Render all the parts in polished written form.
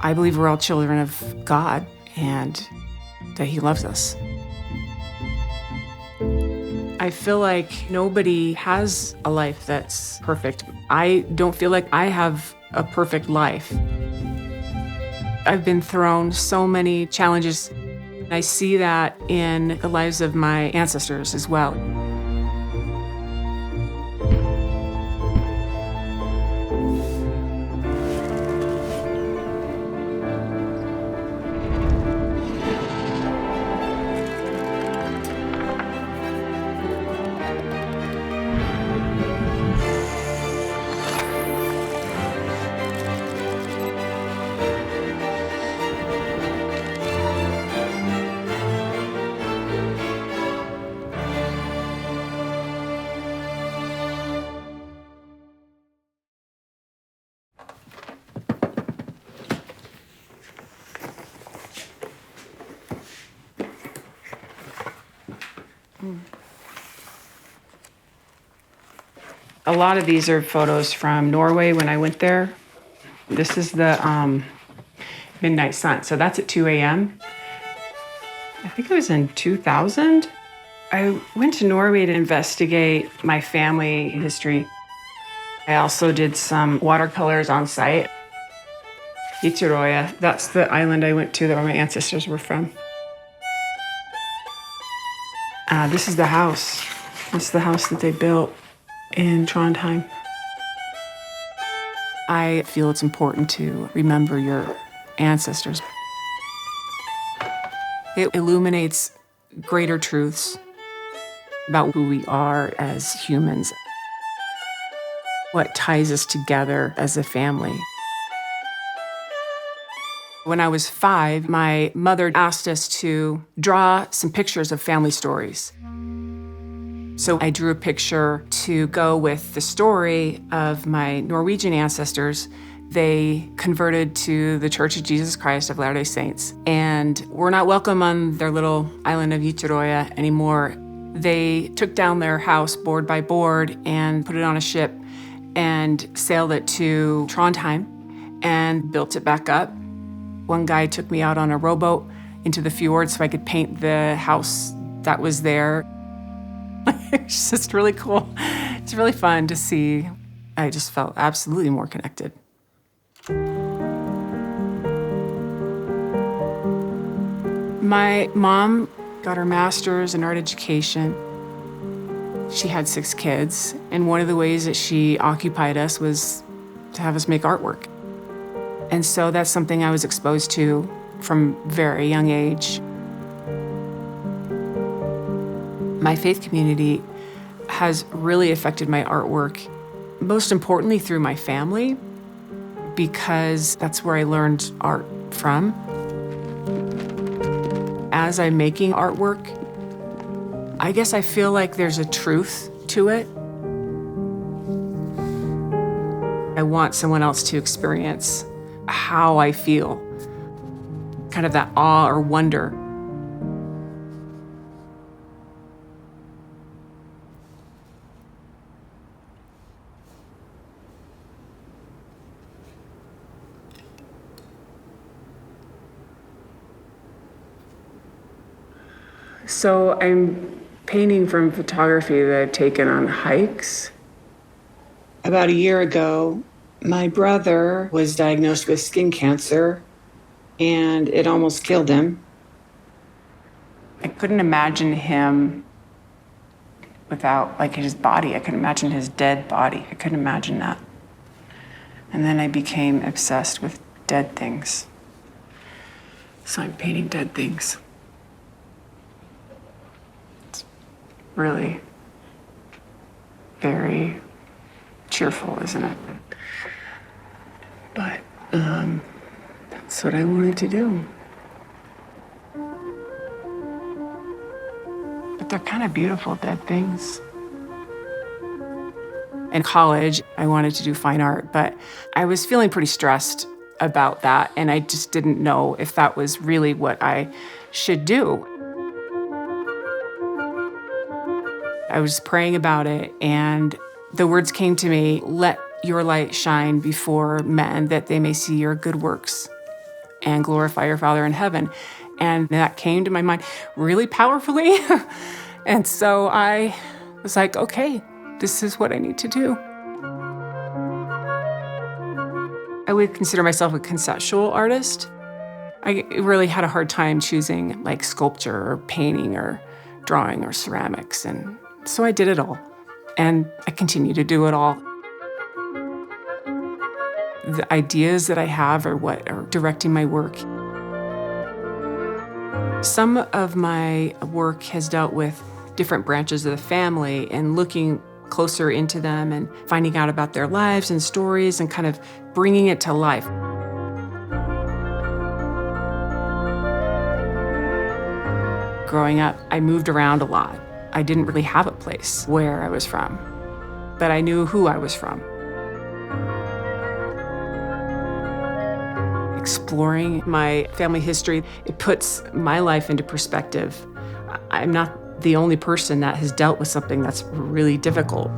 I believe we're all children of God and that He loves us. I feel like nobody has a life that's perfect. I don't feel like I have a perfect life. I've been thrown so many challenges. I see that in the lives of my ancestors as well. A lot of these are photos from Norway when I went there. This is the midnight sun. So that's at 2 a.m. I think it was in 2000. I went to Norway to investigate my family history. I also did some watercolors on site. Ytterøya, that's the island I went to that my ancestors were from. This is the house. This is the house that they built in Trondheim. I feel it's important to remember your ancestors. It illuminates greater truths about who we are as humans, what ties us together as a family. When I was 5, my mother asked us to draw some pictures of family stories. So I drew a picture to go with the story of my Norwegian ancestors. They converted to the Church of Jesus Christ of Latter-day Saints and were not welcome on their little island of Ytterøya anymore. They took down their house board by board and put it on a ship and sailed it to Trondheim and built it back up. One guy took me out on a rowboat into the fjord so I could paint the house that was there. It's just really cool. It's really fun to see. I just felt absolutely more connected. My mom got her master's in art education. She had 6 kids, and one of the ways that she occupied us was to have us make artwork. And so that's something I was exposed to from a very young age. My faith community has really affected my artwork, most importantly through my family, because that's where I learned art from. As I'm making artwork, I guess I feel like there's a truth to it. I want someone else to experience how I feel, kind of that awe or wonder. So I'm painting from photography that I've taken on hikes. About a year ago, my brother was diagnosed with skin cancer, and it almost killed him. I couldn't imagine him without, like, his body. I couldn't imagine his dead body. I couldn't imagine that. And then I became obsessed with dead things. So I'm painting dead things. It's really very cheerful, isn't it? But that's what I wanted to do. But they're kind of beautiful dead things. In college, I wanted to do fine art, but I was feeling pretty stressed about that, and I just didn't know if that was really what I should do. I was praying about it, and the words came to me, "Let your light shine before men, that they may see your good works and glorify your Father in heaven. And that came to my mind really powerfully. And so I was like, okay, this is what I need to do. I would consider myself a conceptual artist. I really had a hard time choosing like sculpture or painting or drawing or ceramics. And so I did it all. And I continue to do it all. The ideas that I have are what are directing my work. Some of my work has dealt with different branches of the family and looking closer into them and finding out about their lives and stories and kind of bringing it to life. Growing up, I moved around a lot. I didn't really have a place where I was from, but I knew who I was from. Exploring my family history, it puts my life into perspective. I'm not the only person that has dealt with something that's really difficult.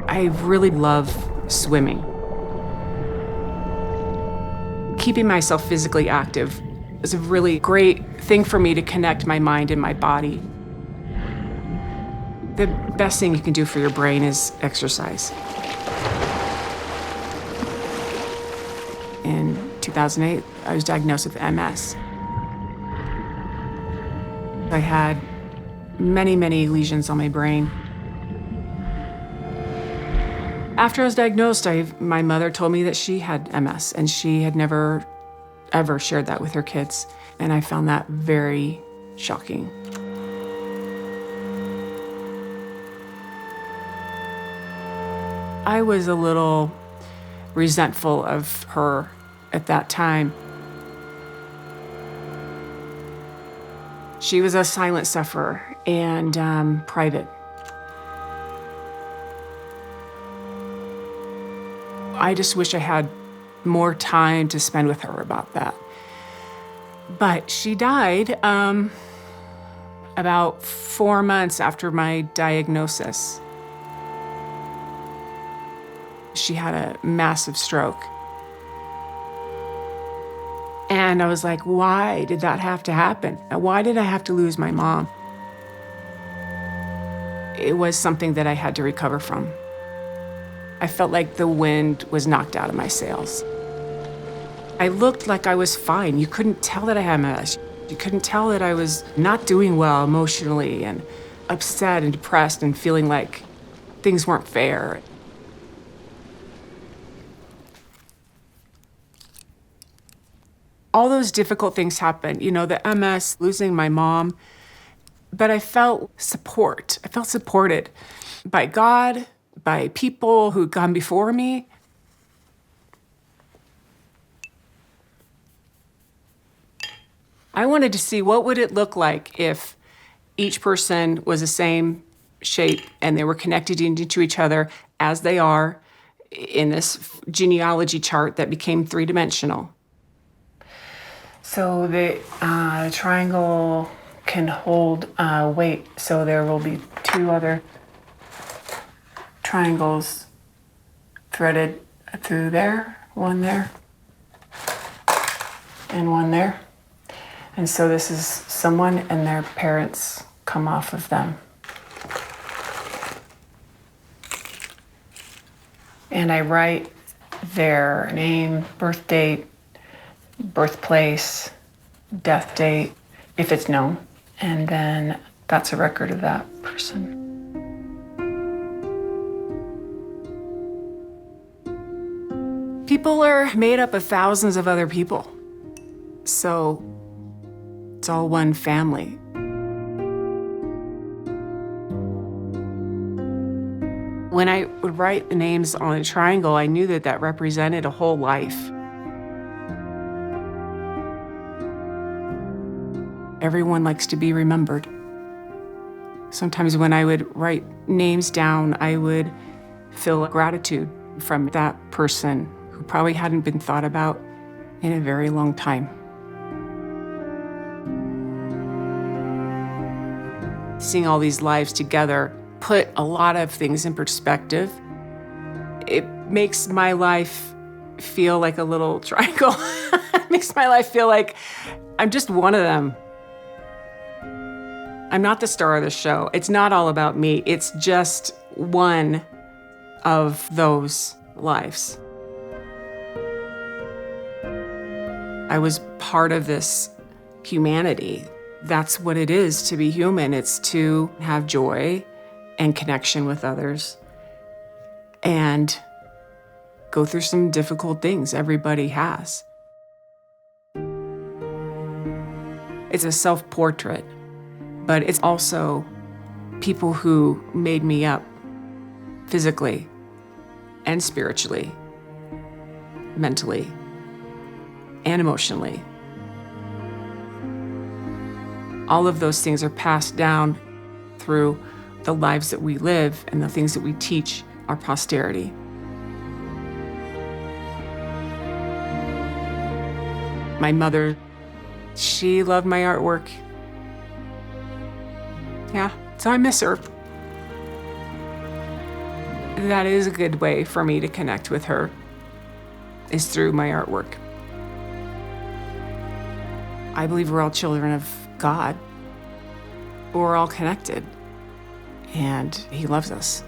I really love swimming. Keeping myself physically active is a really great thing for me to connect my mind and my body. The best thing you can do for your brain is exercise. In 2008, I was diagnosed with MS. I had many, many lesions on my brain. After I was diagnosed, my mother told me that she had MS, and she had never, ever shared that with her kids. And I found that very shocking. I was a little resentful of her at that time. She was a silent sufferer and private. I just wish I had more time to spend with her about that. But she died about 4 months after my diagnosis. She had a massive stroke. And I was like, why did that have to happen? Why did I have to lose my mom? It was something that I had to recover from. I felt like the wind was knocked out of my sails. I looked like I was fine. You couldn't tell that I had MS. You couldn't tell that I was not doing well emotionally and upset and depressed and feeling like things weren't fair. All those difficult things happened, the MS, losing my mom, but I felt support. I felt supported by God, by people who'd gone before me. I wanted to see what would it look like if each person was the same shape and they were connected into each other as they are in this genealogy chart that became three-dimensional. So the triangle can hold weight, so there will be two other triangles threaded through there, one there, and one there. And so this is someone and their parents come off of them. And I write their name, birth date, birthplace, death date, if it's known. And then that's a record of that person. People are made up of thousands of other people. So it's all one family. When I would write the names on a triangle, I knew that that represented a whole life. Everyone likes to be remembered. Sometimes when I would write names down, I would feel gratitude from that person who probably hadn't been thought about in a very long time. Seeing all these lives together put a lot of things in perspective. It makes my life feel like a little triangle. It makes my life feel like I'm just one of them. I'm not the star of the show. It's not all about me. It's just one of those lives. I was part of this humanity. That's what it is to be human. It's to have joy and connection with others and go through some difficult things everybody has. It's a self-portrait, but it's also people who made me up physically and spiritually, mentally and emotionally. All of those things are passed down through the lives that we live and the things that we teach our posterity. My mother, she loved my artwork. Yeah, so I miss her. That is a good way for me to connect with her, is through my artwork. I believe we're all children of God. We're all connected, and He loves us.